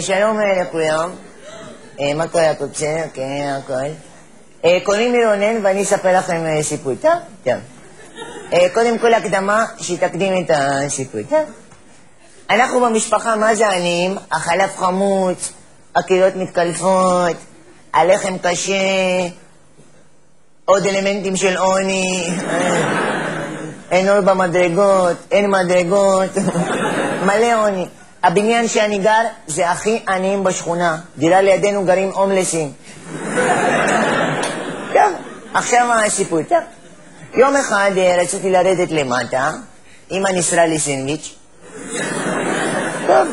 שלום לכולם. מה קורה, הכל בסדר? כן, הכל. קוראים לי רונן ואני אספר לכם סיפור, טוב? טוב. קודם כל הקדמה שתקדים את הסיפור, טוב? אנחנו במשפחה מה זה עניים, החלב חמוץ, הקירות מתקלפות, הלחם קשה, עוד אלמנטים של עוני, אין אור במדרגות, אין מדרגות, מלא עוני. הבניין שאני גר זה הכי עניים בשכונה, דירה לידינו גרים הומלסים. טוב, עכשיו הסיפור, טוב. יום אחד רציתי לרדת למטה, אמא נסרה לי סנדוויץ'. טוב,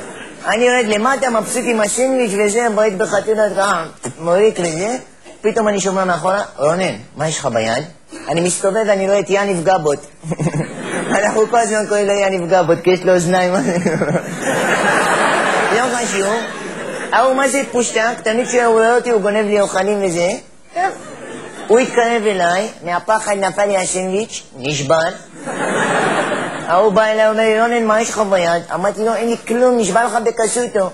אני יורד למטה, מבסוט עם הסנדוויץ' וזה, בועט בחתונת רעם, מוריק לזה, פתאום אני שומע מאחורה, רונן, מה יש לך ביד? אני מסתובב ואני רואה את יניב גבות. אנחנו כל הזמן קוראים לו יניב גבות, כי יש לו אוזניים. לא חשוב, ההוא מה זה פושטק, תמיד כשהוא רואה אותי הוא גונב לי אוכלים וזה. הוא התקרב אליי, מהפחד נפל לי הסנדוויץ', נשבר. ההוא בא אליי, אומר לי, רונן, מה יש לך ביד? אמרתי לו, אין לי כלום, נשבר לך בקסוטו.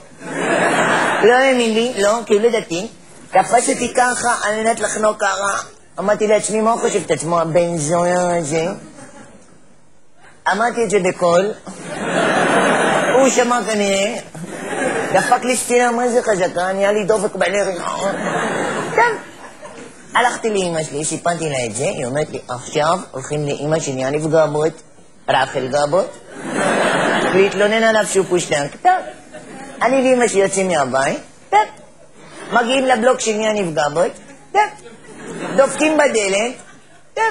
לא האמין לי, לא, כי הוא לא דתי. תפס אותי ככה על מנת לחנוק ככה. אמרתי לעצמי, מה הוא חושב את עצמו, הבן זונה הזה? אמרתי את זה בקול. הוא שמע כנראה. דפק לי סטירה, מה זה חזקה? נהיה לי דופק בלרי. טוב. הלכתי לאמא שלי, סיפנתי לה את זה, היא אומרת לי, עכשיו הולכים לאמא של יניב גבות, רחל גבות, להתלונן עליו שהוא פושטק. טוב. אני ואמא שלי יוצאים מהבית. טוב. מגיעים לבלוק של יניב גבות. טוב. דופקים בדלת. טוב.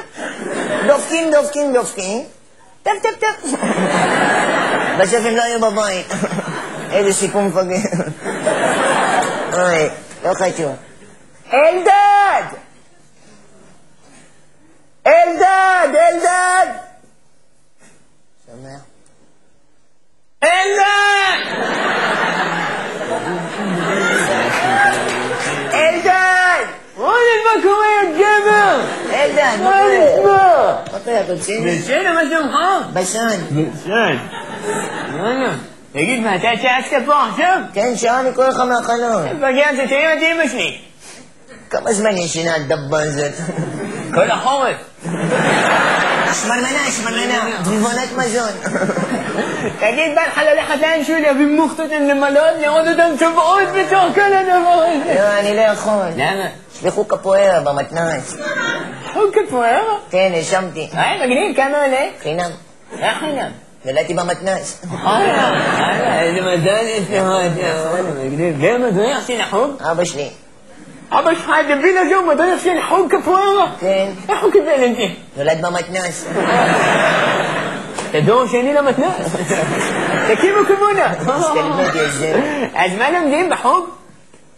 דופקים. טוב. בסוף הם לא היו בבית. איזה סיפור מפגר. אוי, לא חשוב. אלדד! שומע? אלדד! רונן, מה קורה, גבר? אלדד, מה קורה? מה קורה, אתה בסדר? בסדר, מה שלומך? בסן. רונן, תגיד מה, אתה צעקת פה עכשיו? כן, שעה אני קורא לך מהחלון. בגלל זה תראה את אמא שלי. כמה זמן ישנה הדבה הזאת? כל החורף. שמרמנה, דביבונת מזון. תגיד, בא לך ללכת לאנשהו להביא מוכתות למלון, לראות אותם צובעות בתוך כל הדבר הזה. לא, אני לא יכול. למה? שלחו קפוארה במתנ"ס. קפוארה? כן, נשמתי. מגניב, כמה עולה? חינם. איך חינם? נולדתי במתנ"ס. איזה מזל יש לך, מגניב. ומדריך של החוג? אבא שלי. אבא שלך הדביל הזה הוא מדריך של חוג קפוארה? כן. איך הוא קיבל את זה? נולד במתנ"ס. אתה דור שני למתנ"ס. תקימו כמונה. תלמד יש זה. אז מה לומדים בחוג?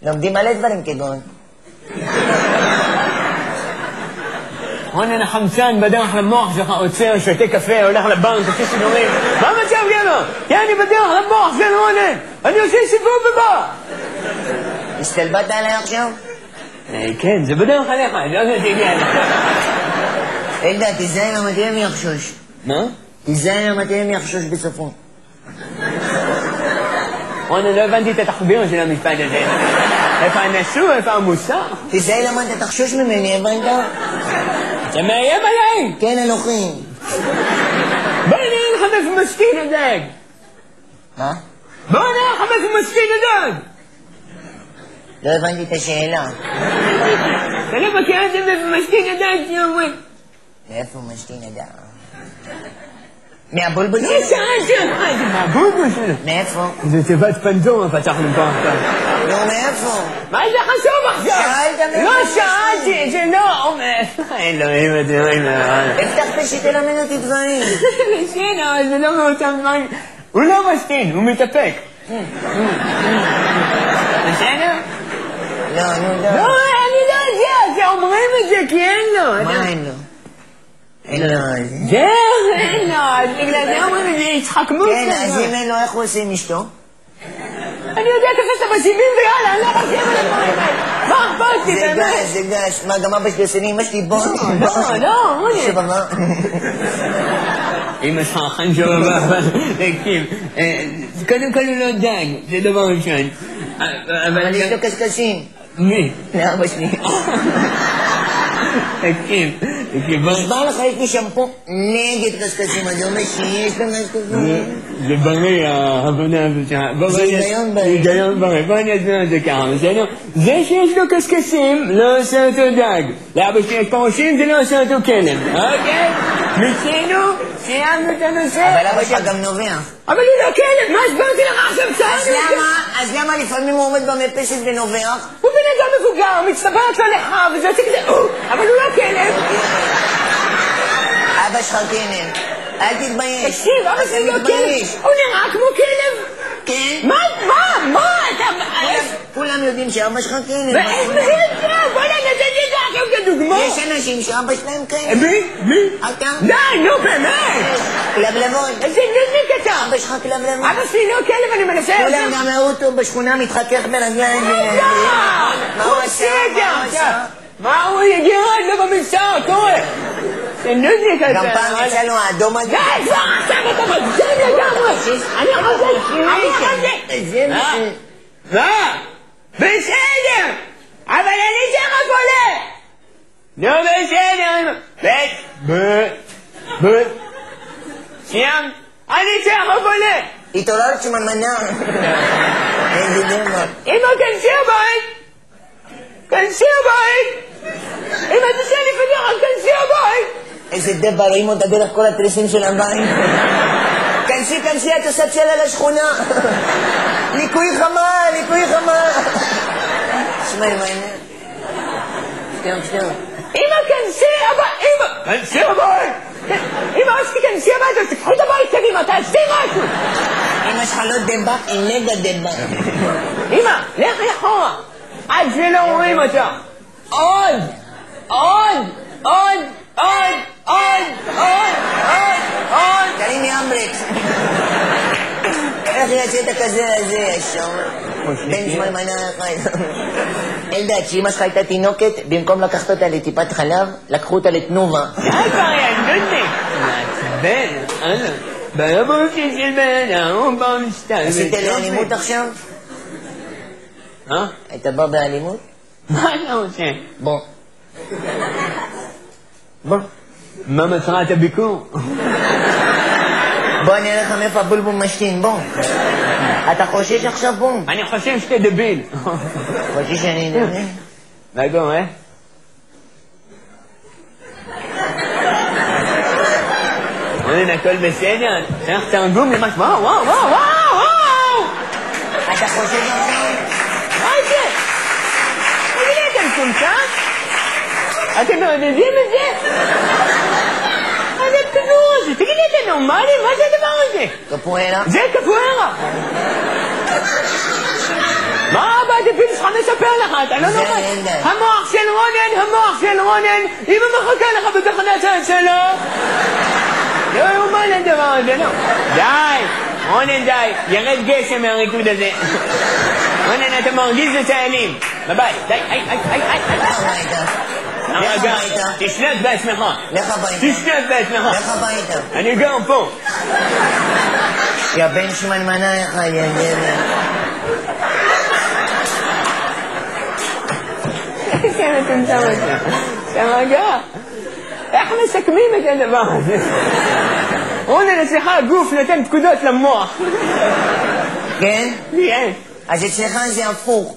לומדים מלא דברים כגון. רונן החמצן בדרך למוח שלך עוצר, שותה קפה, הולך לבנק, עושה סידורים. מה המצב גבר? כי אני בדרך למוח של רונן. אני עושה סיבוב ובא. הסתלבטת עליי עכשיו? כן, זה בדרך עליך, אני לא יודע שהגיע עליך. אלדד, תיזהר למה תהיה מי יחשוש. מה? תיזהר למה תהיה מי יחשוש בסופו. רונן, לא הבנתי את התחביר של המשפט הזה. איפה הנסו, איפה המוסר? תיזהר למה אתה תחשוש ממני, הבנת? אתה מאיים עליי? כן, אלוהים. בוא נראה לך מאיפה משכין הדג. מה? בוא נראה לך מאיפה משכין הדג. לא הבנתי את השאלה. אתה לא מכיר את זה מאיפה משכין הדג שאומרים? מאיפה משכין הדג? מהבולבול שלו? לא שאלתי אותך, זה מהבולבול שלו. מאיפה? זה תיבת פנדורה פתחנו פה עכשיו. לא, מאיפה? מה זה חשוב עכשיו? שאלת מאיפה? לא שאלתי, זה לא אומר. אלוהים, אלוהים. הבטחת שתלמד אותי דברים. בסדר, אבל זה לא מאותם דברים. הוא לא משכין, הוא מתאפק. בסדר? לא, נו, לא. לא, אני לא יודע, זה אומרים את זה כי אין לו. מה אין לו? אין לו זה? זה, אין לו, אז בגלל זה אומרים את זה, יצחקמות. כן, אז אם אין לו, איך הוא עושה עם אשתו? אני יודע, תפסת בסיבים ויאללה, אני לא חושב על הדברים האלה. מה אכפת לי, באמת? זה גש, מה, גם אבא שלי עושה לי, אמא שלי, בוא. לא, שבמה. אמא שלך חנג'ר הבא, אבל תקשיב, קודם כל הוא לא דג, זה דבר ראשון. אבל יש לו קשקשים. מי? לאבא שלי. תקשיב, נשבע לך, יש לי שמפו נגד קשקשים, אני אומר שיש לו קשקשים. זה בריא, ההבנה הזאת שלך. זה היגיון בריא. היגיון בריא. בוא אני אסביר את זה ככה, בסדר? זה שיש לו קשקשים לא עושה אותו דג. לאבא שלי יש פרשים, זה לא עושה אותו כלב. אוקיי? מיצינו, סיימנו את הנושא. אבל אבא שלך גם נובח. אבל הוא לא כלב, מה הסברתי לך עכשיו? אז למה לפעמים הוא עומד במרפסת ונובח? הוא בן אדם מבוגר, הוא מצטברת לו לך, וזה עושה כזה, אבל הוא לא כלב. אבא שלך כלב. אל תתבייש. תקשיב, אבא שלי לא כלב. הוא נראה כמו כלב. כן? מה? כולם יודעים שאבא שלך כלב. ואיך זה נקרא? בוא נתן לי את זה כדוגמה. יש אנשים שאבא שלהם כלב. מי? אתה? די, נו באמת. כלבלבון. איזה נזק אתה. אבא שלך כלבלבון. אבא שלי לא כלב, אני מנסה... כולם גם ראו אותו בשכונה מתחכך ברגליים. מה הוא עושה? מה הוא יגרד לו במבצר, קורא? זה נזק אתה. גם פעם יצא לו האדום הזה. די, כבר עכשיו אתה מגזם לגמרי. אני חוזר. זה מה? מה? בסדר. אבל אני צריך עולה. לא בסדר. סיימת? אני צריך עולה. התעוררת שמנמנה. איזה דמות. אמא, כנסי הבית. אמא, תשאר לי פתיחה, כנסי הבית. איזה דבר, רואים אותה דרך כל התריסים של הבית. כנסי, את עושה צל על השכונה. ליקוי חמה. שמע, מה העניין? שתיאר. אמא, כנסי הבית. אמא, אשתי כנסי הבית, אז תקחו את הבית קדימה, תעשי משהו. אמא שלך לא דבק, היא נגד דבק. אמא, לכי אחורה. עד שלא רואים אותה. עוד. תרימי אמברקס. איך יצאת כזה לזה ישר? בן שמלמנה אחד. אלדד, שאמא שלך הייתה תינוקת, במקום לקחת אותה לטיפת חלב, לקחו אותה לתנובה. די כבר ינדודניק. מעצבן. ברבושי של בן אדם, במסתל. עשית לאלימות עכשיו? היית בא באלימות? מה אתה עושה? בוא. מה מטרת הביקור? בוא אני אראה לך מאיפה הבולבול משתין, בוא. אתה חושש עכשיו בוא? אני חושב שאתה דביל. חושש שאני דביל? בגור, אין, הכל בסדר? צריך תרגום למה... וואו! אתה חושש עכשיו? מה זה? תגידי, אתם קומצן? אתם מעודדים את זה? תגידי, אתם נורמלים? מה זה הדבר הזה? קפוארה? זה קפוארה. מה הבא הדביל שלך מספר לך? אתה לא נורא. המוח של רונן. אמא מחכה לך בתחנת הצלה. לא יאומן הדבר הזה, לא. די, רונן די. ירד גשם מהריקוד הזה. רונן, אתה מרגיז את האלים. בבית, די, לך הביתה. תשלט בעצמך. לך הביתה. תשלט בעצמך. לך הביתה. אני גר פה. יא בן שמלמנה אחד, יא גבר. כן, אתם שם אותה. תרגע. איך מסכמים את הדבר הזה? רונן, אצלך הגוף נותן פקודות למוח. כן? כן. אז אצלך זה הפוך.